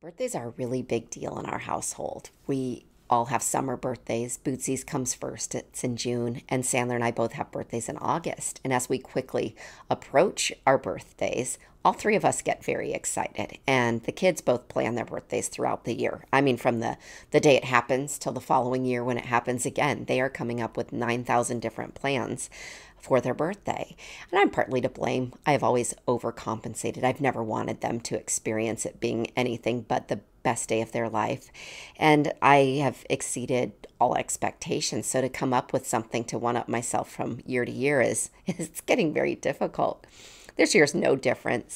Birthdays are a really big deal in our household. We all have summer birthdays. Bootsy's comes first, it's in June, and Sandler and I both have birthdays in August. And as we quickly approach our birthdays, all three of us get very excited. And the kids both plan their birthdays throughout the year. I mean, from the day it happens till the following year when it happens again, they are coming up with 9,000 different plans for their birthday. And I'm partly to blame. I have always overcompensated. I've never wanted them to experience it being anything but the best day of their life. And I have exceeded all expectations. So to come up with something to one up myself from year to year is it's getting very difficult. This year's no different.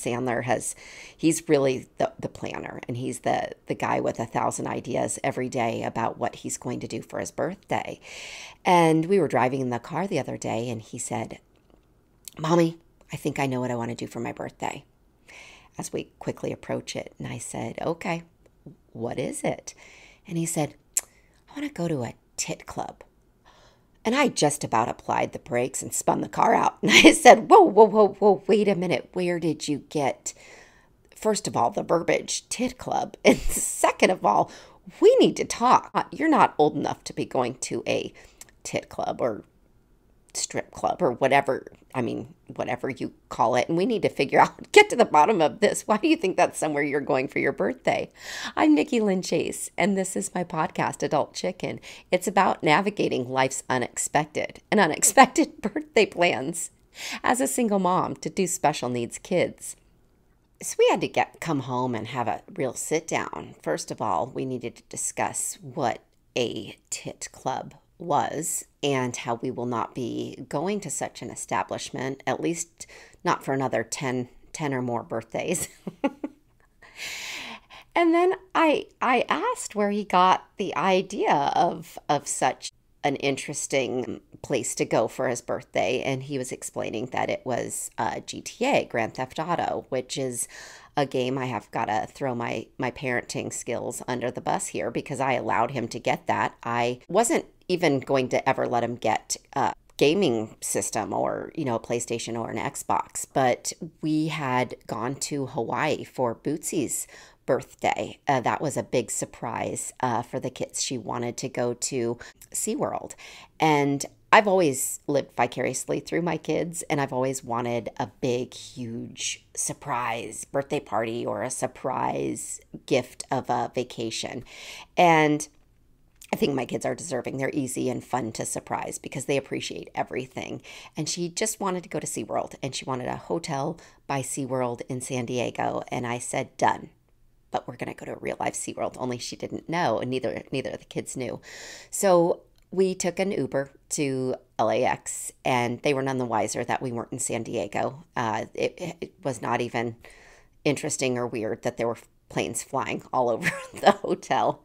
He's really the planner, and he's the guy with 1,000 ideas every day about what he's going to do for his birthday. And we were driving in the car the other day, and he said, "Mommy, I think I know what I want to do for my birthday." As we quickly approach it, and I said, "Okay, what is it?" And he said, "I want to go to a tit club." And I just about applied the brakes and spun the car out. And I said, "Whoa, whoa, whoa, whoa, wait a minute. Where did you get, first of all, the verbiage tit club? And second of all, we need to talk. You're not old enough to be going to a tit club or strip club or whatever you call it. And we need to figure out, get to the bottom of this. Why do you think that's somewhere you're going for your birthday?" I'm Nikki Lynn Chase, and this is my podcast, Adult Chicken. It's about navigating life's unexpected and unexpected birthday plans as a single mom to do special needs kids. So we had to come home and have a real sit down. First of all, we needed to discuss what a tit club was and how we will not be going to such an establishment, at least not for another 10 or more birthdays. And then I asked where he got the idea of such an interesting place to go for his birthday, and he was explaining that it was GTA, Grand Theft Auto, which is a game. I have got to throw my parenting skills under the bus here because I allowed him to get that. I wasn't even going to ever let him get a gaming system or, a PlayStation or an Xbox, but we had gone to Hawaii for Bootsy's birthday. That was a big surprise for the kids. She wanted to go to SeaWorld, and I've always lived vicariously through my kids, and I've always wanted a big, huge surprise birthday party or a surprise gift of a vacation. And I think my kids are deserving. They're easy and fun to surprise because they appreciate everything. And she just wanted to go to SeaWorld, and she wanted a hotel by SeaWorld in San Diego. And I said, done. But we're going to go to a real life SeaWorld. Only she didn't know, and neither of the kids knew. So we took an Uber to LAX, and they were none the wiser that we weren't in San Diego. It was not even interesting or weird that there were planes flying all over the hotel.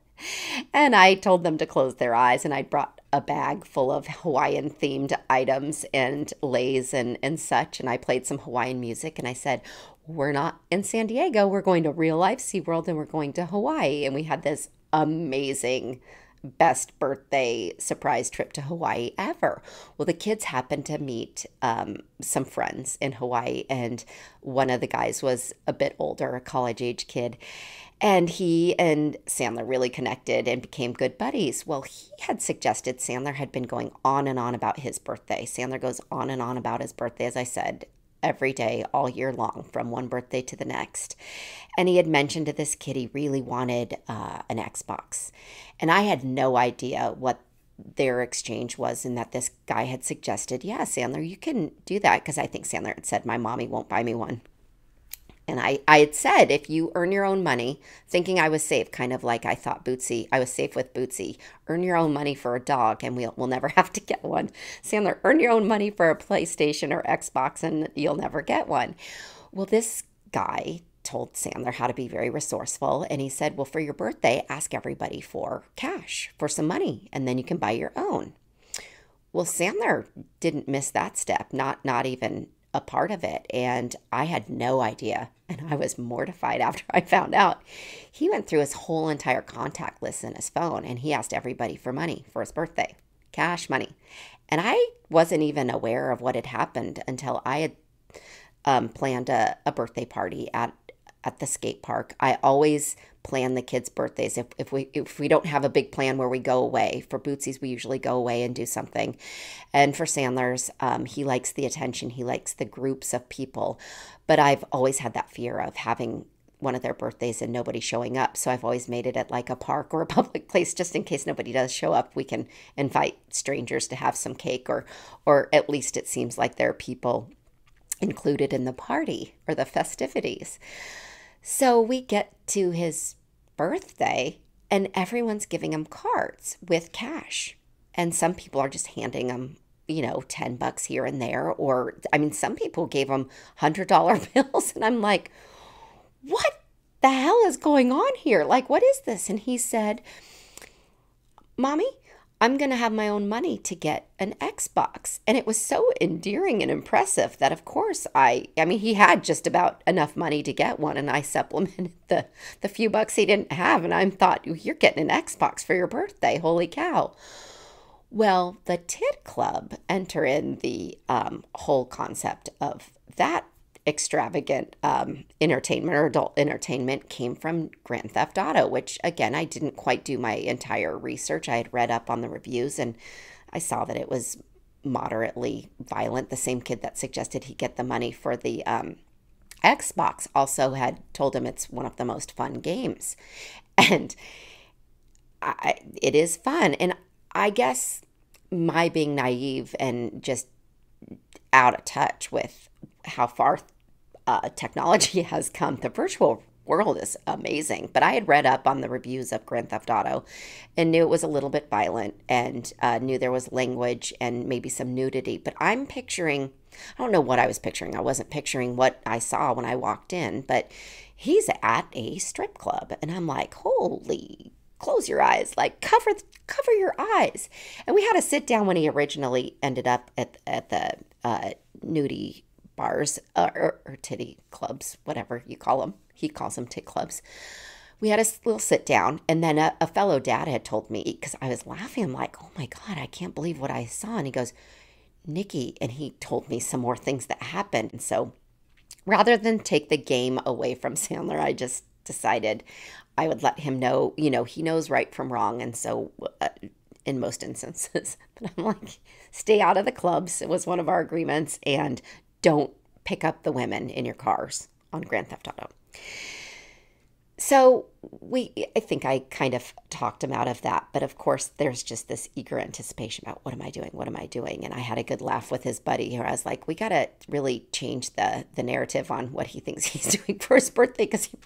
And I told them to close their eyes, and I brought a bag full of Hawaiian themed items and leis and such. And I played some Hawaiian music, and I said, "We're not in San Diego. We're going to real life SeaWorld, and we're going to Hawaii." And we had this amazing best birthday surprise trip to Hawaii ever. Well, the kids happened to meet some friends in Hawaii, and one of the guys was a bit older, a college age kid. And he and Sandler really connected and became good buddies. Well, he had suggested, Sandler had been going on and on about his birthday. Sandler goes on and on about his birthday, as I said, every day, all year long, from one birthday to the next. And he had mentioned to this kid he really wanted an Xbox. And I had no idea what their exchange was, and that this guy had suggested, "Yeah, Sandler, you can do that." Because I think Sandler had said, "My mommy won't buy me one." And I had said, if you earn your own money, thinking I was safe, kind of like I thought I was safe with Bootsy. Earn your own money for a dog, and we'll never have to get one. Sandler, earn your own money for a PlayStation or Xbox, and you'll never get one. Well, this guy told Sandler how to be very resourceful, and he said, well, for your birthday, ask everybody for cash, for some money, and then you can buy your own. Well, Sandler didn't miss that step, not even a part of it. And I had no idea. And I was mortified after I found out. He went through his whole entire contact list in his phone, and he asked everybody for money for his birthday, cash money. And I wasn't even aware of what had happened until I had planned a birthday party at the skate park. I always plan the kids' birthdays. If we don't have a big plan where we go away. For Bootsy's, we usually go away and do something. And for Sandler's, he likes the attention. He likes the groups of people. But I've always had that fear of having one of their birthdays and nobody showing up. So I've always made it at like a park or a public place just in case nobody does show up. We can invite strangers to have some cake, or at least it seems like there are people included in the party or the festivities. So we get to his birthday and everyone's giving him cards with cash. And some people are just handing him, $10 here and there. Or, I mean, some people gave him $100 bills. And I'm like, what the hell is going on here? Like, what is this? And he said, Mommy, I'm going to have my own money to get an Xbox. And it was so endearing and impressive that, of course, I mean, he had just about enough money to get one, and I supplemented the few bucks he didn't have. And I thought, you're getting an Xbox for your birthday. Holy cow. Well, the Tit Club enter in the whole concept of that extravagant entertainment or adult entertainment came from Grand Theft Auto, which again, I didn't quite do my entire research. I had read up on the reviews and I saw that it was moderately violent. The same kid that suggested he get the money for the Xbox also had told him it's one of the most fun games. And it is fun. And I guess my being naive and just out of touch with how far technology has come, the virtual world is amazing. But I had read up on the reviews of Grand Theft Auto and knew it was a little bit violent and knew there was language and maybe some nudity. But I'm picturing, I don't know what I was picturing. I wasn't picturing what I saw when I walked in, but he's at a strip club. And I'm like, holy, close your eyes, like cover your eyes. And we had to sit down when he originally ended up at the nudie bars or titty clubs, whatever you call them. He calls them tit clubs. We had a little sit down, and then a fellow dad had told me, because I was laughing, I'm like, oh my God, I can't believe what I saw. And he goes, Nikki, and he told me some more things that happened. And so rather than take the game away from Sandler, I just decided I would let him know, he knows right from wrong. And so in most instances, but I'm like, stay out of the clubs. It was one of our agreements, and don't pick up the women in your cars on Grand Theft Auto. So I think I kind of talked him out of that. But of course, there's just this eager anticipation about what am I doing? What am I doing? And I had a good laugh with his buddy where I was like, we got to really change the narrative on what he thinks he's doing for his birthday, because he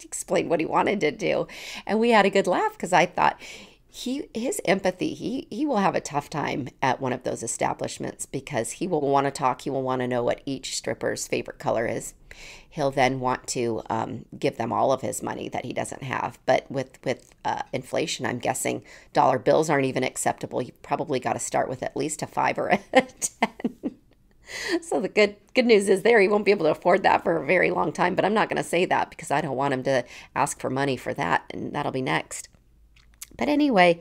explained what he wanted to do. And we had a good laugh because I thought, his empathy, he will have a tough time at one of those establishments, because he will want to talk. He will want to know what each stripper's favorite color is. He'll then want to give them all of his money that he doesn't have. But with inflation, I'm guessing dollar bills aren't even acceptable. You probably got to start with at least a 5 or a 10. So the good news is he won't be able to afford that for a very long time. But I'm not going to say that because I don't want him to ask for money for that, and that'll be next. But anyway,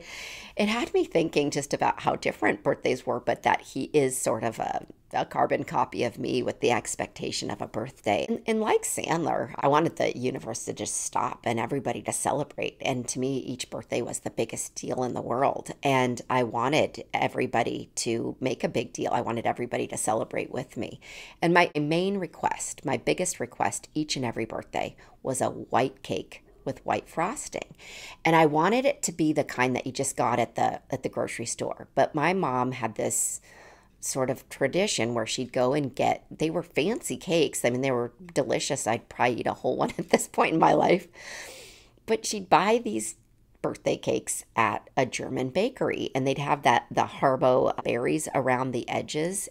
it had me thinking just about how different birthdays were, but that he is sort of a carbon copy of me with the expectation of a birthday. And like Sandler, I wanted the universe to just stop and everybody to celebrate. And to me, each birthday was the biggest deal in the world. And I wanted everybody to make a big deal. I wanted everybody to celebrate with me. And my main request, my biggest request each and every birthday, was a white cake with white frosting. And I wanted it to be the kind that you just got at the grocery store. But my mom had this sort of tradition where she'd go and they were fancy cakes. I mean, they were delicious. I'd probably eat a whole one at this point in my life. But she'd buy these birthday cakes at a German bakery, and they'd have the Haribo berries around the edges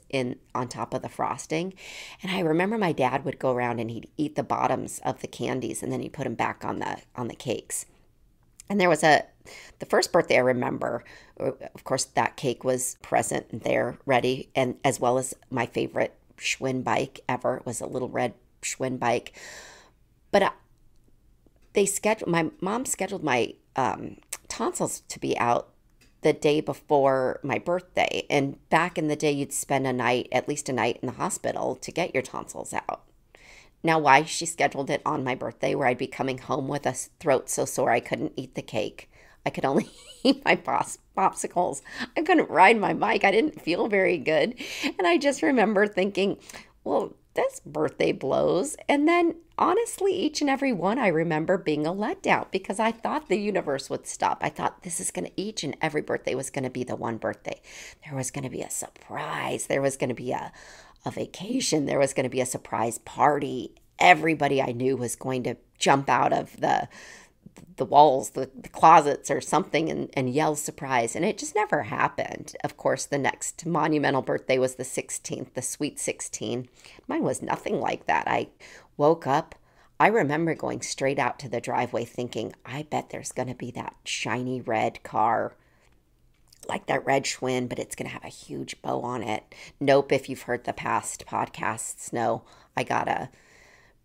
on top of the frosting. And I remember my dad would go around and he'd eat the bottoms of the candies, and then he'd put them back on the cakes. And there was the first birthday I remember, of course, that cake was present there, ready, and as well as my favorite Schwinn bike ever. It was a little red Schwinn bike. But my mom scheduled my tonsils to be out the day before my birthday. And back in the day, you'd spend at least a night in the hospital to get your tonsils out. Now, why she scheduled it on my birthday, where I'd be coming home with a throat so sore I couldn't eat the cake. I could only eat my popsicles. I couldn't ride my bike. I didn't feel very good. And I just remember thinking, well, this birthday blows. And then, honestly, each and every one I remember being a letdown because I thought the universe would stop. I thought this is going to, each and every birthday was going to be the one birthday. There was going to be a surprise. There was going to be a vacation. There was going to be a surprise party. Everybody I knew was going to jump out of the walls, the closets or something and yell surprise. And it just never happened. Of course, the next monumental birthday was the 16th, the sweet 16. Mine was nothing like that. I woke up. I remember going straight out to the driveway thinking, I bet there's going to be that shiny red car, like that red Schwinn, but it's going to have a huge bow on it. Nope, if you've heard the past podcasts, no, I got a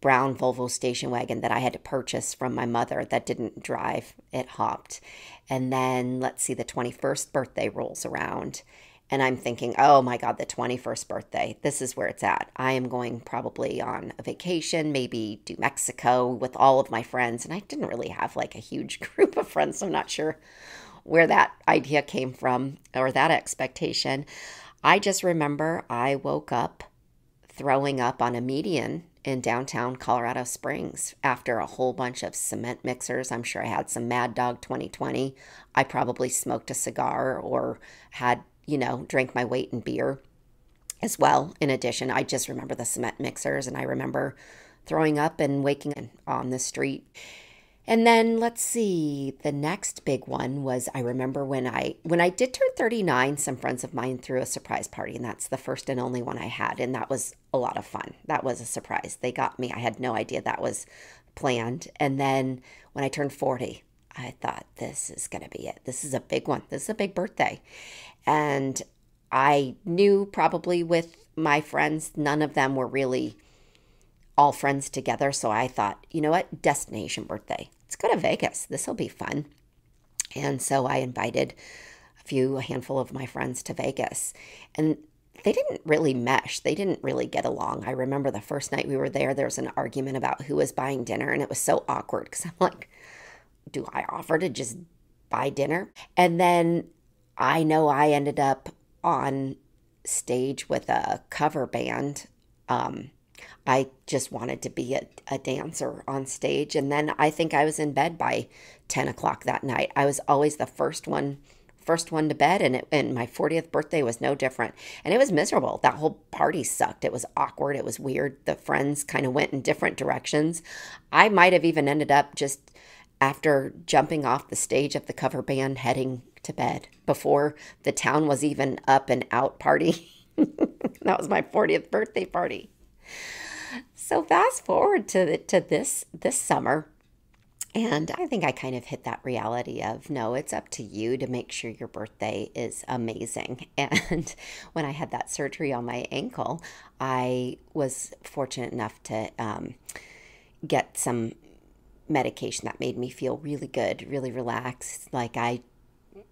brown Volvo station wagon that I had to purchase from my mother that didn't drive. It hopped. And then, let's see, the 21st birthday rolls around. And I'm thinking, oh my God, the 21st birthday, this is where it's at. I am going probably on a vacation, maybe do Mexico with all of my friends. And I didn't really have like a huge group of friends, so I'm not sure where that idea came from or that expectation. I just remember I woke up throwing up on a median in downtown Colorado Springs after a whole bunch of cement mixers. I'm sure I had some Mad Dog 2020. I probably smoked a cigar or had, drank my weight in beer as well. In addition, I just remember the cement mixers and I remember throwing up and waking on the street. And then let's see, the next big one was I remember when I did turn 39, some friends of mine threw a surprise party, and that's the first and only one I had, and that was a lot of fun. That was a surprise. They got me. I had no idea that was planned. And then when I turned 40, I thought, this is going to be it. This is a big one. This is a big birthday. And I knew probably with my friends, none of them were really all friends together. So I thought, you know what? Destination birthday. Let's go to Vegas. This will be fun. And so I invited a handful of my friends to Vegas. And they didn't really mesh. They didn't really get along. I remember the first night we were there was an argument about who was buying dinner. And it was so awkward because I'm like, do I offer to just buy dinner? And then I know I ended up on stage with a cover band. I just wanted to be a dancer on stage. And then I think I was in bed by 10 o'clock that night. I was always the first one to bed. And my 40th birthday was no different. And it was miserable. That whole party sucked. It was awkward. It was weird. The friends kind of went in different directions. I might have even ended up just after jumping off the stage of the cover band heading to bed before the town was even up and out party. That was my 40th birthday party. So fast forward to this summer, and I think I kind of hit that reality of, no, it's up to you to make sure your birthday is amazing. And when I had that surgery on my ankle, I was fortunate enough to get some medication that made me feel really good, really relaxed. Like I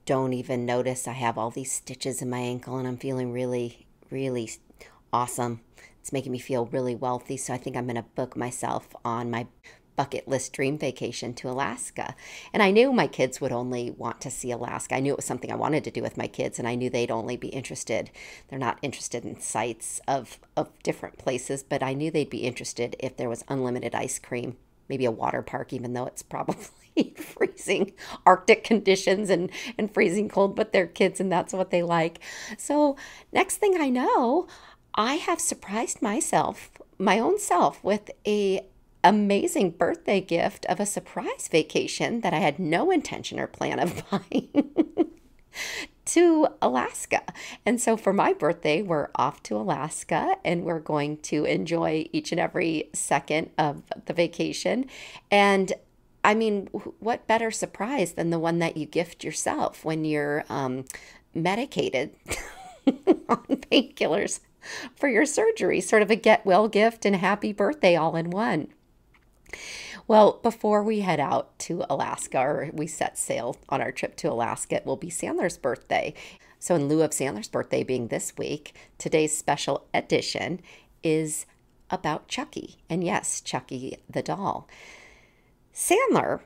don't even notice I have all these stitches in my ankle, and I'm feeling really, really awesome. It's making me feel really wealthy, so I think I'm going to book myself on my bucket list dream vacation to Alaska. And I knew my kids would only want to see Alaska. I knew it was something I wanted to do with my kids, and I knew they'd only be interested. They're not interested in sights of different places, but I knew they'd be interested if there was unlimited ice cream, maybe a water park, even though it's probably freezing Arctic conditions and freezing cold, but they're kids and that's what they like. So next thing I know, I have surprised myself, my own self, with a amazing birthday gift of a surprise vacation that I had no intention or plan of buying to Alaska. And so for my birthday, we're off to Alaska and we're going to enjoy each and every second of the vacation. And I mean, what better surprise than the one that you gift yourself when you're medicated on painkillers for your surgery, sort of a get well gift and happy birthday all in one. Well, before we head out to Alaska, or we set sail on our trip to Alaska, it will be Sandler's birthday. So in lieu of Sandler's birthday being this week, today's special edition is about Chucky. And yes, Chucky the doll. Sandler,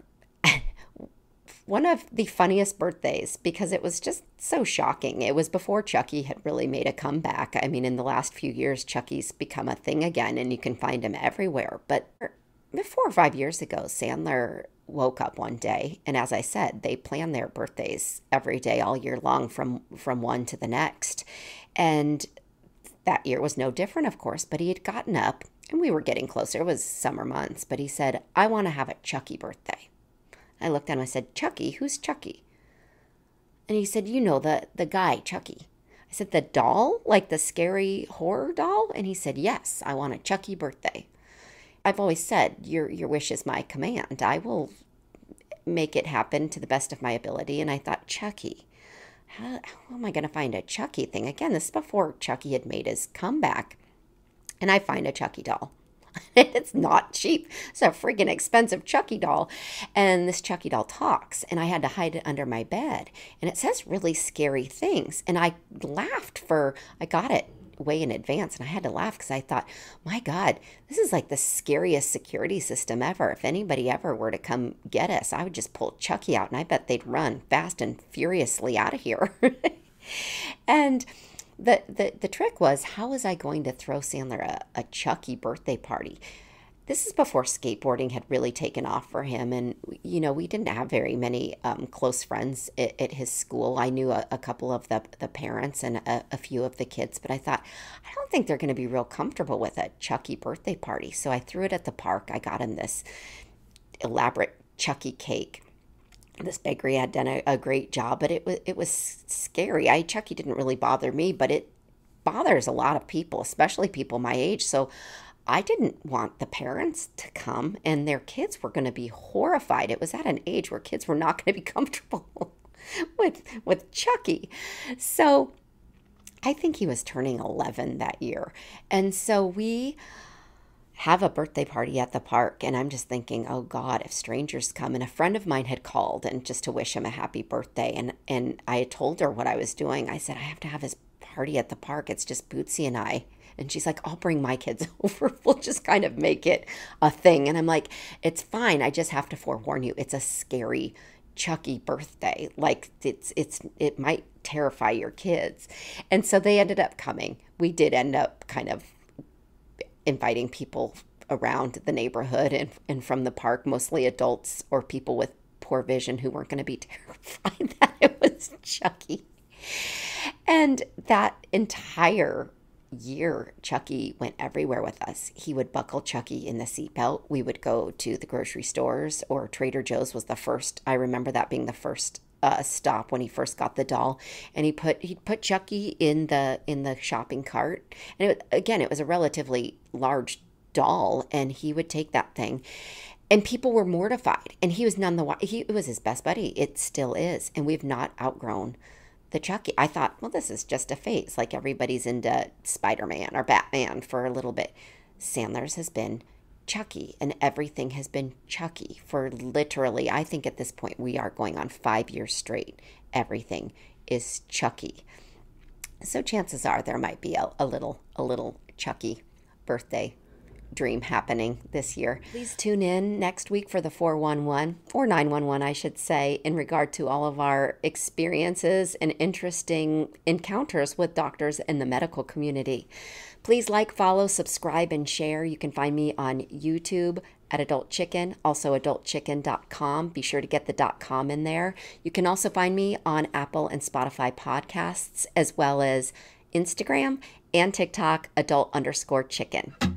one of the funniest birthdays because it was just so shocking. It was before Chucky had really made a comeback. I mean, in the last few years, Chucky's become a thing again and you can find him everywhere. But 4 or 5 years ago, Sandler woke up one day, and as I said, they plan their birthdays every day all year long from one to the next. And that year was no different, of course, but he had gotten up and we were getting closer. It was summer months, but he said, I want to have a Chucky birthday. I looked at him, I said, Chucky? Who's Chucky? And he said, you know, the guy, Chucky. I said, the doll? Like the scary horror doll? And he said, yes, I want a Chucky birthday. I've always said, your wish is my command. I will make it happen to the best of my ability. And I thought, Chucky, how am I going to find a Chucky thing? Again, this is before Chucky had made his comeback. And I find a Chucky doll. It's not cheap. It's a freaking expensive Chucky doll. And this Chucky doll talks. And I had to hide it under my bed. And it says really scary things. And I laughed I got it way in advance. And I had to laugh because I thought, my God, this is like the scariest security system ever. If anybody ever were to come get us, I would just pull Chucky out. And I bet they'd run fast and furiously out of here. And the trick was, how was I going to throw Sandler a Chucky birthday party? This is before skateboarding had really taken off for him. And, you know, we didn't have very many close friends at his school. I knew a couple of the parents and a few of the kids, but I thought, I don't think they're going to be real comfortable with a Chucky birthday party. So I threw it at the park. I got him this elaborate Chucky cake. This bakery had done a great job, but it was scary. Chucky didn't really bother me, but it bothers a lot of people, especially people my age. So I didn't want the parents to come, and their kids were going to be horrified. It was at an age where kids were not going to be comfortable with Chucky. So I think he was turning 11 that year. And so we have a birthday party at the park, and I'm just thinking, oh God, if strangers come. And a friend of mine had called and just to wish him a happy birthday, and I had told her what I was doing. I said, I have to have his party at the park. It's just Bootsy and I. And she's like, I'll bring my kids over. We'll just kind of make it a thing. And I'm like, it's fine. I just have to forewarn you. It's a scary Chucky birthday. Like it might terrify your kids. And so they ended up coming. We did end up kind of inviting people around the neighborhood and from the park, mostly adults or people with poor vision who weren't going to be terrified that it was Chucky. And that entire year, Chucky went everywhere with us. He would buckle Chucky in the seatbelt. We would go to the grocery stores, or Trader Joe's was the first. I remember that being the first stop when he first got the doll. And he'd put Chucky in the shopping cart. And it was a relatively large doll, and he would take that thing. And people were mortified. And he was it was his best buddy. It still is. And we've not outgrown the Chucky. I thought, well, this is just a phase. Like everybody's into Spider-Man or Batman for a little bit. Sandler's has been Chucky, and everything has been Chucky for literally, I think at this point we are going on 5 years straight. Everything is Chucky. So chances are there might be a little Chucky birthday dream happening this year. Please tune in next week for the 411 or 911, I should say, in regard to all of our experiences and interesting encounters with doctors in the medical community. Please like, follow, subscribe, and share. You can find me on YouTube at Adult Chicken, also adultchicken.com. Be sure to get the .com in there. You can also find me on Apple and Spotify podcasts, as well as Instagram and TikTok, adult_chicken.